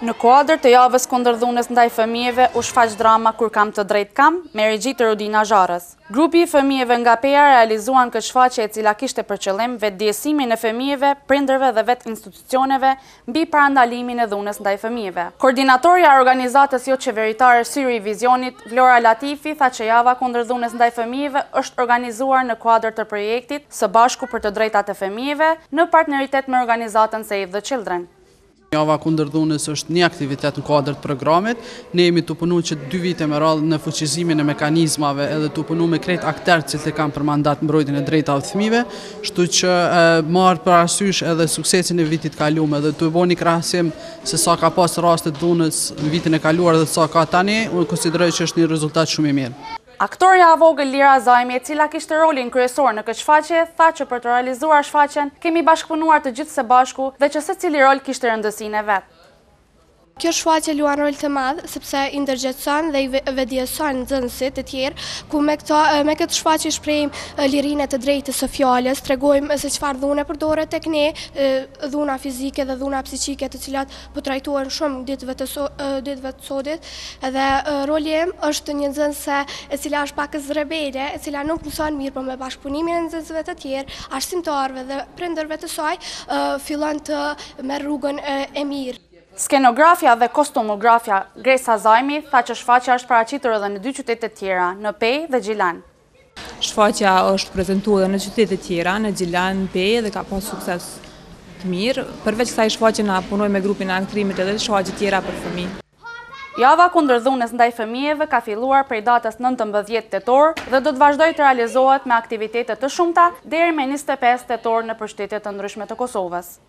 Në kuadër të javës kundërdhunës ndaj fëmijëve u shfaq drama Kur kam të drejtë kam me regji të Rodina Zharës. Grupi i fëmijëve nga Peja realizuan këtë shfaqje e cila kishte për qëllim vetëdijësimin e fëmijëve, prindërve dhe vetë institucioneve mbi parandalimin e dhunës ndaj fëmijëve. Koordinatorja e organizatës jo qeveritare Syri i Vizionit, Vlora Latifi, tha që java kundërdhunës ndaj fëmijëve është organizuar në kuadër të projektit Së bashku për të drejtat e fëmijëve në partneritet me organizatën Save the Children. Java kundërdhunës është një aktivitet në kuadër të programit. Ne jemi të punu që 2 vite me radhë në fuqizimin e mekanizmave edhe të punu me krejt akterë që të kanë për mandat mbrojtjen e drejtave të fëmijëve, shtu që marrë parasysh edhe suksesin e vitit kaluar dhe të bëni krahasim se sa ka pas raste dhunës në vitin e kaluar dhe sa ka tani, unë konsideroj që është një rezultat shumë i mirë. Aktoreja e vogël Lira Zajmi, e cila kishte rolin kryesor në këtë shfaqje, tha që për të realizuar shfaqjen kemi bashkëpunuar të gjithë së bashku dhe që secili rol kishte rëndësinë e vet. Kjo shfaqje luan rol të madh sepse i ndërgjegjëson dhe i vetëdijëson nxënësit e tjerë, ku me këtë shfaqje shprehim lirinë të drejtës së fjalës, tregojmë se çfarë dhune përdoret tek ne, dhuna fizike dhe dhuna psiqike, të cilat po trajtohen shumë ditëve të sodit, dhe roli im është një nxënëse e cila është pak rebele, e cila nuk mëson mirë, por me bashkëpunimin e nxënësve të tjerë, arsimtarëve dhe prindërve të saj, fillon të merr rrugën e mirë. Skenografja dhe kostumografja Gresa Zajmi tha që shfaqja është paraqitur edhe në 2 qytete tjera, në Pejë dhe Gjilan. Shfaqja është prezantuar edhe në qytete tjera, në Gjilan, Pejë dhe ka pas sukses të mirë. Përveç kësaj shfaqje na punoj me grupin e ankthrimit edhe shfaqje tjera për fëmijë. Java kundërdhunës ndaj fëmijëve ka filluar prej datës 19 tetor dhe do të vazhdojë të realizohet me aktivitete të shumta deri me 25 tetor në qytete të ndryshme të Kosovës.